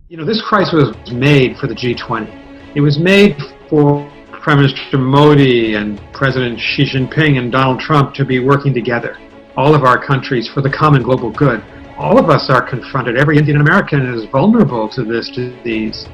This crisis was made for the G20. It was made for Prime Minister Modi and President Xi Jinping and Donald Trump to be working together, all of our countries, for the common global good. All of us are confronted. Every Indian American is vulnerable to this disease.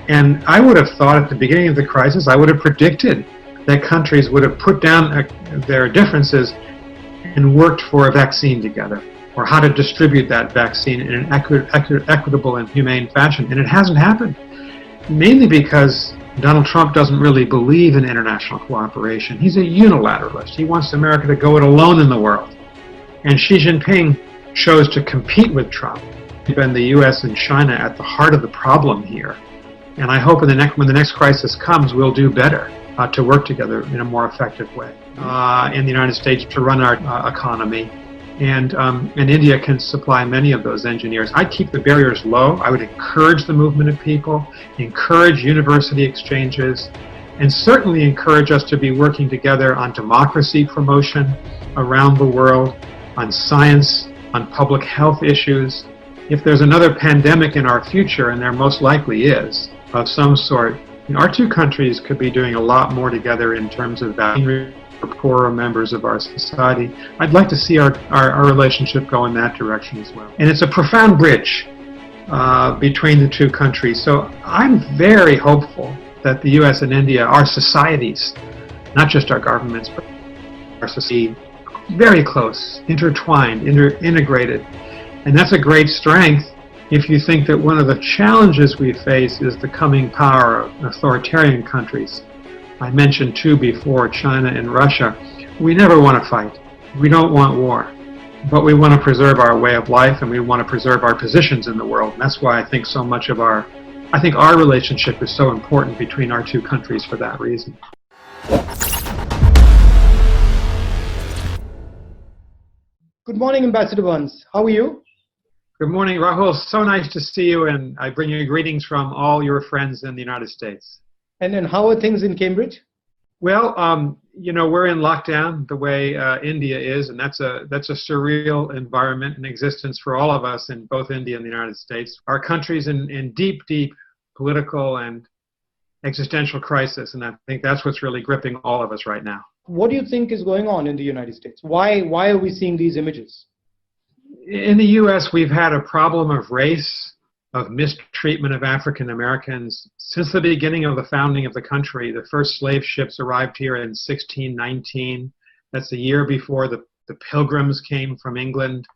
And I would have thought at the beginning of the crisis, I would have predicted that countries would have put down their differences and worked for a vaccine together, or how to distribute that vaccine in an equitable and humane fashion. And it hasn't happened, mainly because Donald Trump doesn't really believe in international cooperation. He's a unilateralist. He wants America to go it alone in the world. And Xi Jinping chose to compete with Trump. And the US and China at the heart of the problem here. And I hope when the next crisis comes, we'll do better to work together in a more effective way. In the United States, to run our economy. And India can supply many of those engineers. I'd keep the barriers low. I would encourage the movement of people, encourage university exchanges, and certainly encourage us to be working together on democracy promotion around the world, on science, on public health issues. If there's another pandemic in our future, and there most likely is, of some sort, our two countries could be doing a lot more together in terms of vaccine for poorer members of our society. I'd like to see our relationship go in that direction as well. And it's a profound bridge between the two countries. So I'm very hopeful that the US and India, our societies, not just our governments, but our society, very close, intertwined, integrated. And that's a great strength if you think that one of the challenges we face is the coming power of authoritarian countries. I mentioned two before, China and Russia. We never want to fight. We don't want war. But we want to preserve our way of life, and we want to preserve our positions in the world. And that's why I think so much of our relationship is so important between our two countries for that reason. Good morning, Ambassador Burns. How are you? Good morning, Rahul. So nice to see you, and I bring you greetings from all your friends in the United States. And then how are things in Cambridge? Well, we're in lockdown the way India is, and that's a surreal environment and existence for all of us in both India and the United States. Our country's in deep political and existential crisis, and I think that's what's really gripping all of us right now. What do you think is going on in the United States? Why are we seeing these images? In the U.S., we've had a problem of race, of mistreatment of African Americans. Since the beginning of the founding of the country, the first slave ships arrived here in 1619. That's the year before the Pilgrims came from England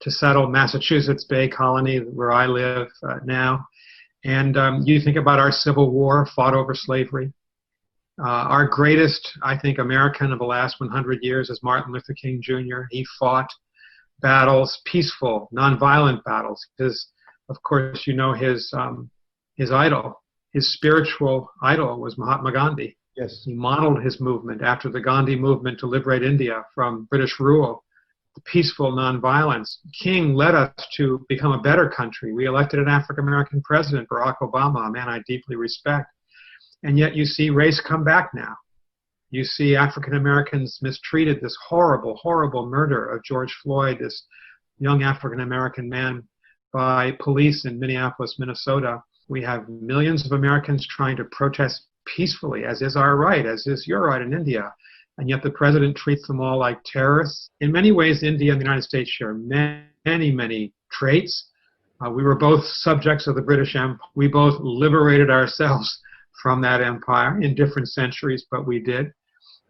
to settle Massachusetts Bay Colony, where I live now. And you think about our Civil War, fought over slavery. Our greatest, I think, American of the last 100 years is Martin Luther King Jr. He fought battles, peaceful, nonviolent battles. Of course, his idol, his spiritual idol was Mahatma Gandhi. Yes. He modeled his movement after the Gandhi movement to liberate India from British rule, the peaceful nonviolence. King led us to become a better country. We elected an African-American president, Barack Obama, a man I deeply respect. And yet you see race come back now. You see African Americans mistreated, this horrible, horrible murder of George Floyd, this young African American man, by police in Minneapolis, Minnesota. We have millions of Americans trying to protest peacefully, as is our right, as is your right in India. And yet the president treats them all like terrorists. In many ways, India and the United States share many traits. We were both subjects of the British Empire. We both liberated ourselves from that empire in different centuries, but we did.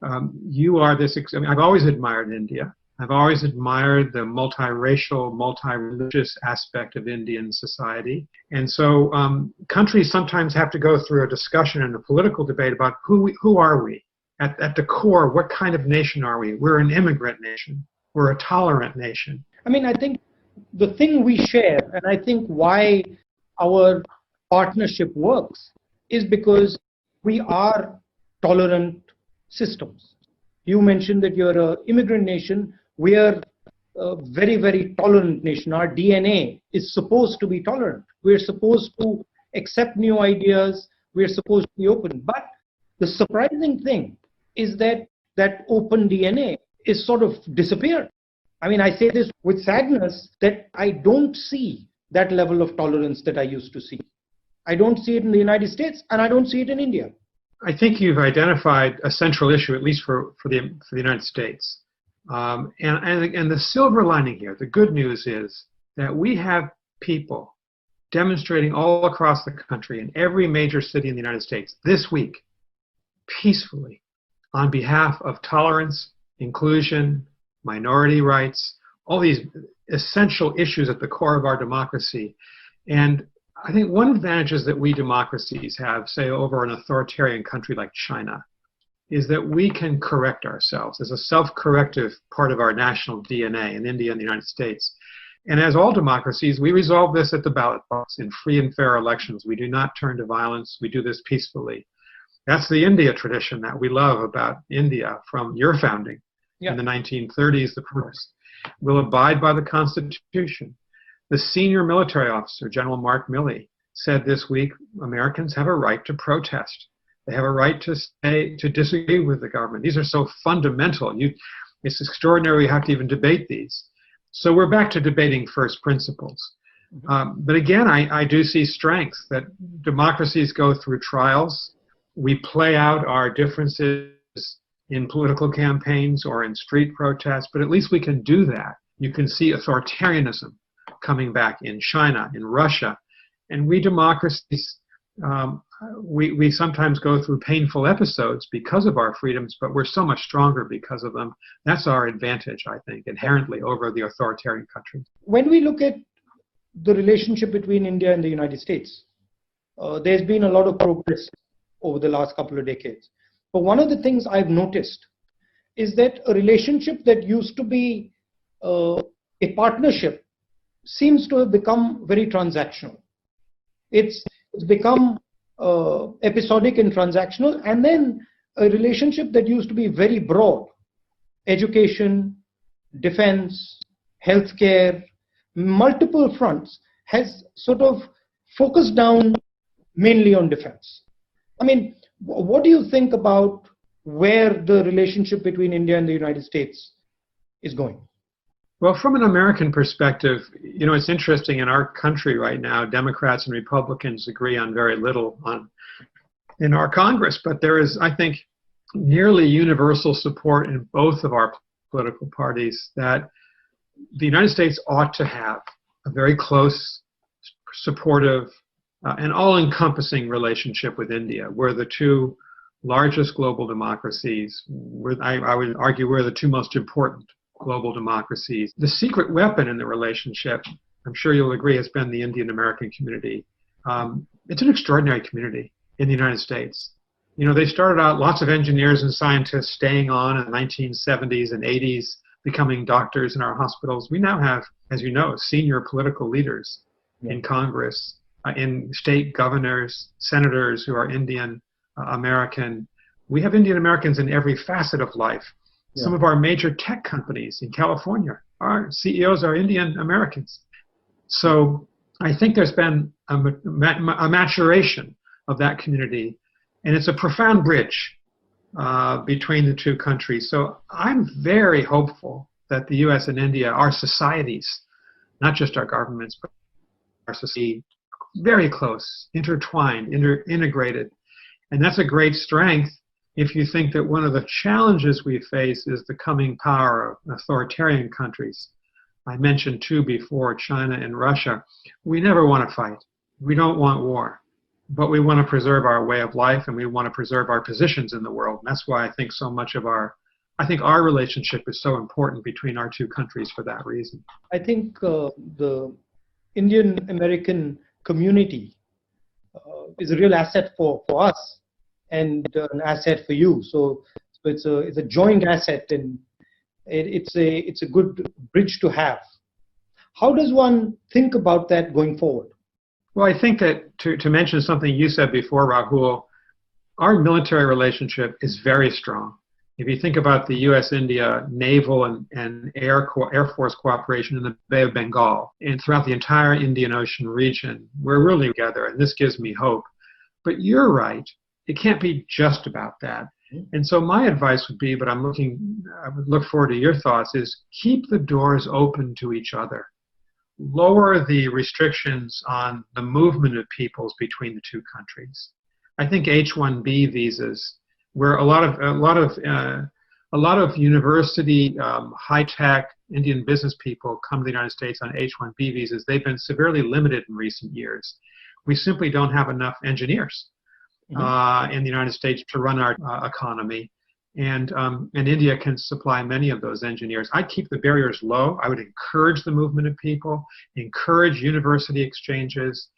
I've always admired India. I've always admired the multiracial, multi-religious aspect of Indian society. And so countries sometimes have to go through a discussion and a political debate about who are we? At the core, what kind of nation are we? We're an immigrant nation. We're a tolerant nation. I mean, I think the thing we share, and I think why our partnership works, is because we are tolerant systems. You mentioned that you're an immigrant nation. We are a very tolerant nation. Our DNA is supposed to be tolerant. We're supposed to accept new ideas. We're supposed to be open. But the surprising thing is that that open DNA is sort of disappeared. I mean, I say this with sadness that I don't see that level of tolerance that I used to see. I don't see it in the United States, and I don't see it in India. I think you've identified a central issue, at least for the United States. And the silver lining here, the good news is that we have people demonstrating all across the country in every major city in the United States this week, peacefully, on behalf of tolerance, inclusion, minority rights, all these essential issues at the core of our democracy. And I think one advantage that we democracies have, say, over an authoritarian country like China, is that we can correct ourselves as a self-corrective part of our national DNA in India and the United States. And as all democracies, we resolve this at the ballot box in free and fair elections. We do not turn to violence. We do this peacefully. That's the India tradition that we love about India from your founding in the 1930s, the first. We'll abide by the Constitution. The senior military officer, General Mark Milley, said this week, Americans have a right to protest. They have a right to disagree with the government. These are so fundamental. It's extraordinary we have to even debate these. So we're back to debating first principles. But again, I do see strengths that democracies go through trials. We play out our differences in political campaigns or in street protests, but at least we can do that. You can see authoritarianism coming back in China, in Russia. And we democracies, we sometimes go through painful episodes because of our freedoms, but we're so much stronger because of them. That's our advantage, I think, inherently over the authoritarian countries. When we look at the relationship between India and the United States, there's been a lot of progress over the last couple of decades. But one of the things I've noticed is that a relationship that used to be a partnership seems to have become very transactional. It's become episodic and transactional, and then a relationship that used to be very broad, education, defense, healthcare, multiple fronts, has sort of focused down mainly on defense. I mean, what do you think about where the relationship between India and the United States is going? Well, from an American perspective, it's interesting in our country right now, Democrats and Republicans agree on very little in our Congress, but there is, I think, nearly universal support in both of our political parties that the United States ought to have a very close, supportive, and all-encompassing relationship with India. We're the two largest global democracies. I would argue we're the two most important global democracies. The secret weapon in the relationship, I'm sure you'll agree, has been the Indian-American community. It's an extraordinary community in the United States. They started out, lots of engineers and scientists staying on in the 1970s and 80s, becoming doctors in our hospitals. We now have, as you know, senior political leaders in Congress, in state governors, senators who are Indian American. We have Indian Americans in every facet of life. Some of our major tech companies in California, our CEOs are Indian Americans. So I think there's been a maturation of that community, and it's a profound bridge between the two countries. So I'm very hopeful that the U.S. and India, our societies, not just our governments, but our society, very close, intertwined, integrated. And that's a great strength if you think that one of the challenges we face is the coming power of authoritarian countries. I mentioned two before, China and Russia. We never want to fight. We don't want war. But we want to preserve our way of life, and we want to preserve our positions in the world. And that's why I think so much of our relationship is so important between our two countries for that reason. I think the Indian-American community is a real asset for us and an asset for you. So it's a joint asset, and it's a good bridge to have. How does one think about that going forward? Well, I think that to mention something you said before, Rahul, our military relationship is very strong. If you think about the U.S.-India naval and Air Force cooperation in the Bay of Bengal and throughout the entire Indian Ocean region, we're really together, and this gives me hope. But you're right. It can't be just about that. And so my advice would be, but I would look forward to your thoughts, is keep the doors open to each other. lower the restrictions on the movement of peoples between the two countries. I think H-1B visas, where a lot of university, high-tech Indian business people come to the United States on H-1B visas, they've been severely limited in recent years. We simply don't have enough engineers in the United States to run our economy. And India can supply many of those engineers. I'd keep the barriers low. I would encourage the movement of people, encourage university exchanges,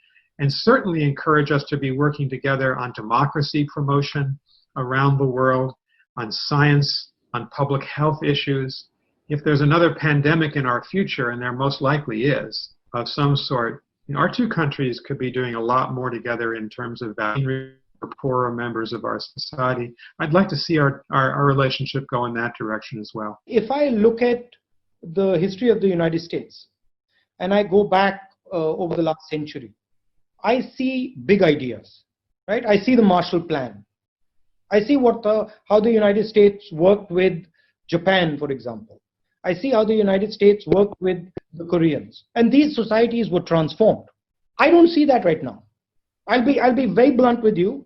and certainly encourage us to be working together on democracy promotion around the world, on science, on public health issues. If there's another pandemic in our future, and there most likely is, of some sort, our two countries could be doing a lot more together in terms of vaccine for poorer members of our society. I'd like to see our relationship go in that direction as well. If I look at the history of the United States, and I go back over the last century, I see big ideas, right? I see the Marshall Plan. I see how the United States worked with Japan, for example. I see how the United States worked with the Koreans. And these societies were transformed. I don't see that right now. I'll be very blunt with you.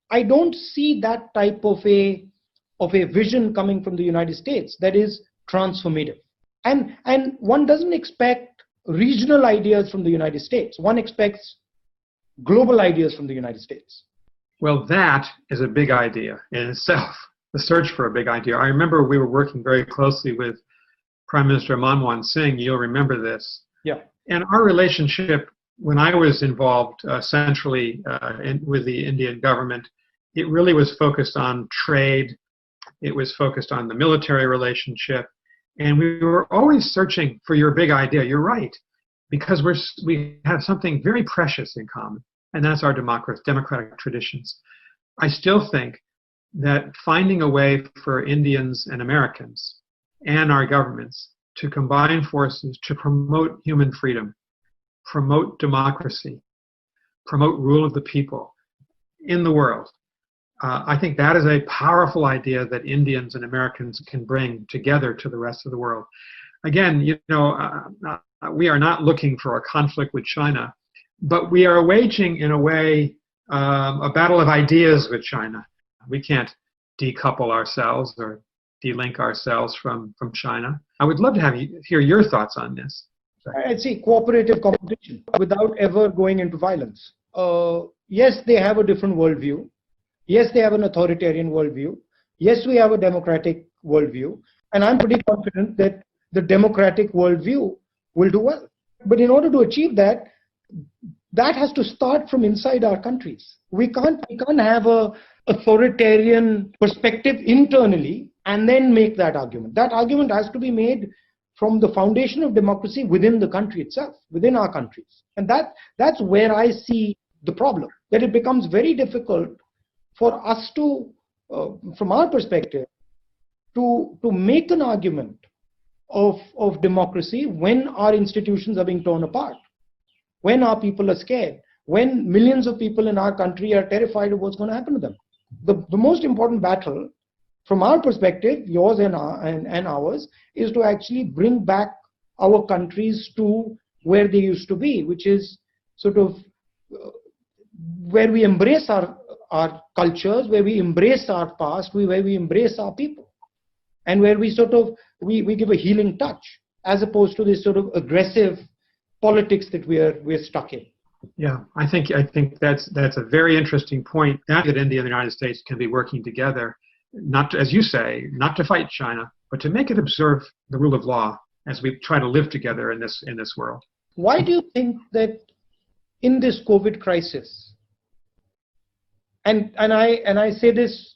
I don't see that type of a vision coming from the United States that is transformative. And one doesn't expect regional ideas from the United States. One expects global ideas from the United States. Well, that is a big idea in itself, the search for a big idea. I remember we were working very closely with Prime Minister Manmohan Singh. You'll remember this. Yeah. And our relationship, when I was involved centrally with the Indian government, it really was focused on trade. It was focused on the military relationship. And we were always searching for your big idea. You're right, because we have something very precious in common, and that's our democratic traditions. I still think that finding a way for Indians and Americans and our governments to combine forces to promote human freedom, promote democracy, promote rule of the people in the world, I think that is a powerful idea that Indians and Americans can bring together to the rest of the world. Again, we are not looking for a conflict with China, but we are waging, in a way, a battle of ideas with China. We can't decouple ourselves or de-link ourselves from China. I would love to hear your thoughts on this. I'd say cooperative competition without ever going into violence. Yes, they have a different worldview. Yes, they have an authoritarian worldview. Yes, we have a democratic worldview. And I'm pretty confident that the democratic worldview will do well. But in order to achieve that, that has to start from inside our countries. We can't have a authoritarian perspective internally and then make that argument. That argument has to be made from the foundation of democracy within the country itself, within our countries. And that's where I see the problem, that it becomes very difficult for us to, from our perspective, to make an argument of democracy when our institutions are being torn apart, when our people are scared, when millions of people in our country are terrified of what's going to happen to them. The most important battle, from our perspective, yours and ours, is to actually bring back our countries to where they used to be, which is sort of where we embrace our cultures, where we embrace our past, where we embrace our people, and where we sort of we give a healing touch, as opposed to this sort of aggressive politics that we're stuck in. Yeah, I think that's a very interesting point. That India and the United States can be working together, not to, as you say, not to fight China, but to make it observe the rule of law as we try to live together in this world. Why do you think that in this COVID crisis, and I say this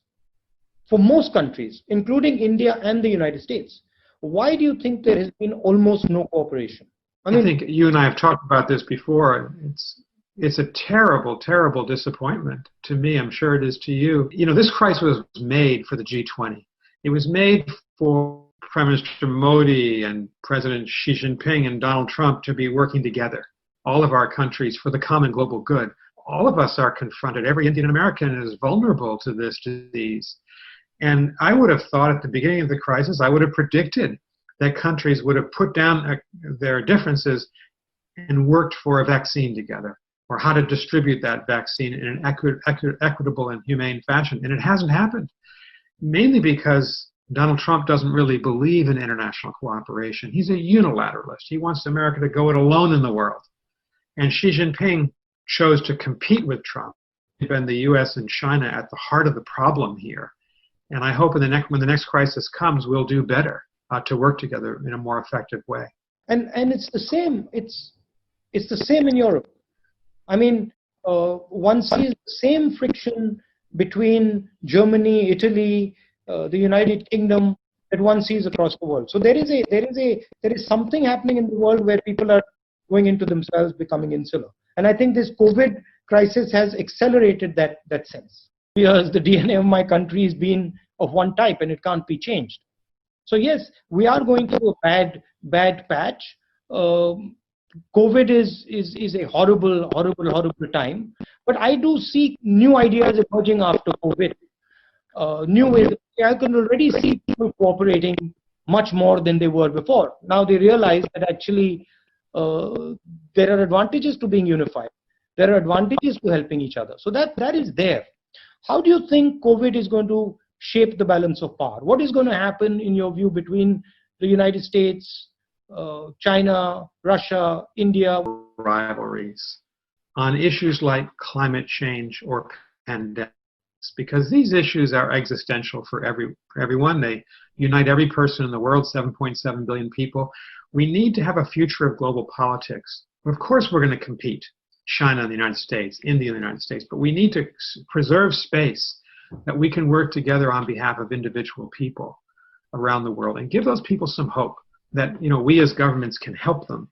for most countries, including India and the United States, why do you think there has been almost no cooperation? I think you and I have talked about this before. It's a terrible, terrible disappointment to me. I'm sure it is to you. This crisis was made for the G20. It was made for Prime Minister Modi and President Xi Jinping and Donald Trump to be working together, all of our countries, for the common global good. All of us are confronted. Every Indian American is vulnerable to this disease. And I would have thought at the beginning of the crisis, I would have predicted that countries would have put down their differences and worked for a vaccine together, or how to distribute that vaccine in an equitable and humane fashion. And it hasn't happened, mainly because Donald Trump doesn't really believe in international cooperation. He's a unilateralist. He wants America to go it alone in the world. And Xi Jinping chose to compete with Trump. And the US and China at the heart of the problem here. And I hope when the next crisis comes, we'll do better to work together in a more effective way. And it's the same. It's the same in Europe. I mean, one sees the same friction between Germany, Italy, the United Kingdom that one sees across the world. So there is something happening in the world where people are going into themselves, becoming insular. And I think this COVID crisis has accelerated that sense. Years, the DNA of my country has been of one type, and it can't be changed. So yes, we are going through a bad patch. COVID is a horrible time. But I do see new ideas emerging after COVID. New ways. I can already see people cooperating much more than they were before. Now they realize that actually there are advantages to being unified. There are advantages to helping each other. So that is there. How do you think COVID is going to shape the balance of power? What is going to happen, in your view, between the United States, China, Russia, India? Rivalries on issues like climate change or pandemics, because these issues are existential for everyone. They unite every person in the world, 7.7 billion people. We need to have a future of global politics. Of course, we're going to compete. China and the United States, India and the United States, but we need to preserve space that we can work together on behalf of individual people around the world and give those people some hope that, you know, we as governments can help them.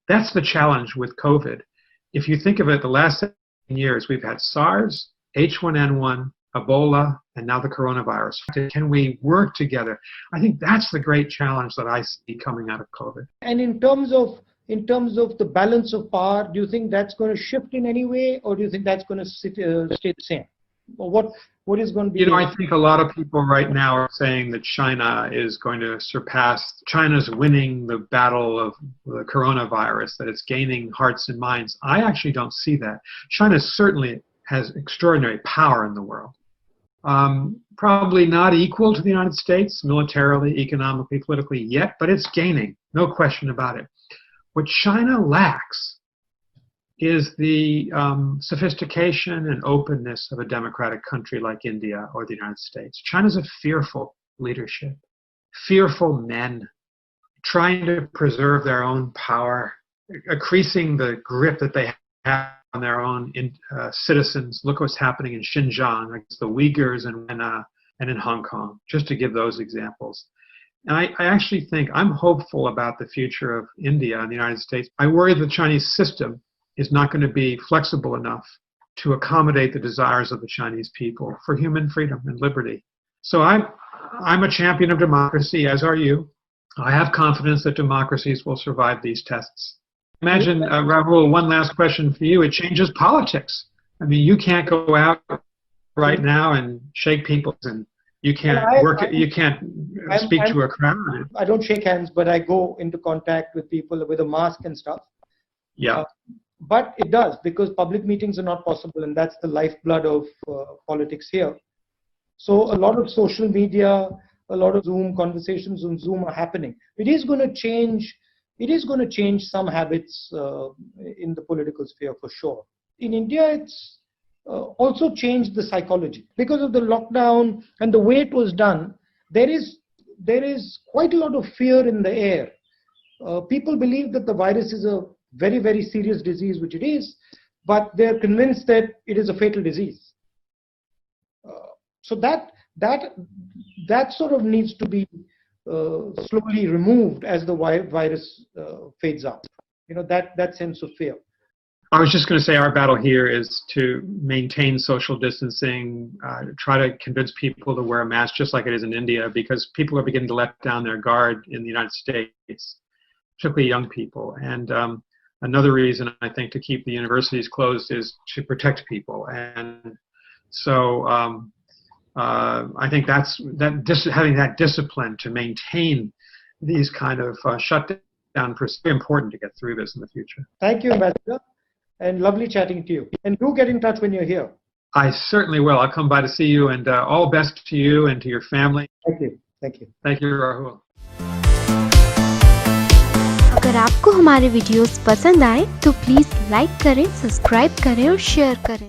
That's the challenge with COVID. If you think of it, the last 7 years, we've had SARS, H1N1, Ebola, and now the coronavirus. Can we work together? I think that's the great challenge that I see coming out of COVID. And in terms of the balance of power, do you think that's going to shift in any way, or do you think that's going to stay the same? Or what is going to be? You know, I think a lot of people right now are saying that China is going to surpass. China's winning the battle of the coronavirus, that it's gaining hearts and minds. I actually don't see that. China certainly has extraordinary power in the world. Probably not equal to the United States militarily, economically, politically yet, but it's gaining, no question about it. What China lacks is the sophistication and openness of a democratic country like India or the United States. China's a fearful leadership, fearful men trying to preserve their own power, increasing the grip that they have on their own citizens. Look what's happening in Xinjiang against the Uyghurs and in Hong Kong, just to give those examples. And I actually think I'm hopeful about the future of India and the United States. I worry the Chinese system is not going to be flexible enough to accommodate the desires of the Chinese people for human freedom and liberty. So I'm a champion of democracy, as are you. I have confidence that democracies will survive these tests. Imagine, Rahul, one last question for you. It changes politics. I mean, you can't go out right now and shake people, and you can't speak to a crowd. I don't shake hands, but I go into contact with people with a mask and stuff. Yeah. But it does, because public meetings are not possible, and that's the lifeblood of politics here. So a lot of social media, a lot of Zoom conversations on Zoom are happening. It is going to change. It is going to change some habits in the political sphere for sure. In India, it's also changed the psychology because of the lockdown and the way it was done. There is quite a lot of fear in the air. People believe that the virus is a very, very serious disease, which it is, but they're convinced that it is a fatal disease. So that sort of needs to be slowly removed as the virus fades out. You know, that sense of fear. I was just going to say our battle here is to maintain social distancing, try to convince people to wear a mask just like it is in India, because people are beginning to let down their guard in the United States, particularly young people. And another reason, I think, to keep the universities closed is to protect people. And so I think having that discipline to maintain these kind of shutdowns down. It's very important to get through this in the future. Thank you, Ambassador, and lovely chatting to you. And do get in touch when you're here. I certainly will. I'll come by to see you, and all best to you and to your family. Thank you. Thank you. Thank you, Rahul. अगर आपको हमारे videos पसंद आए तो please like करें, subscribe करें और share करें।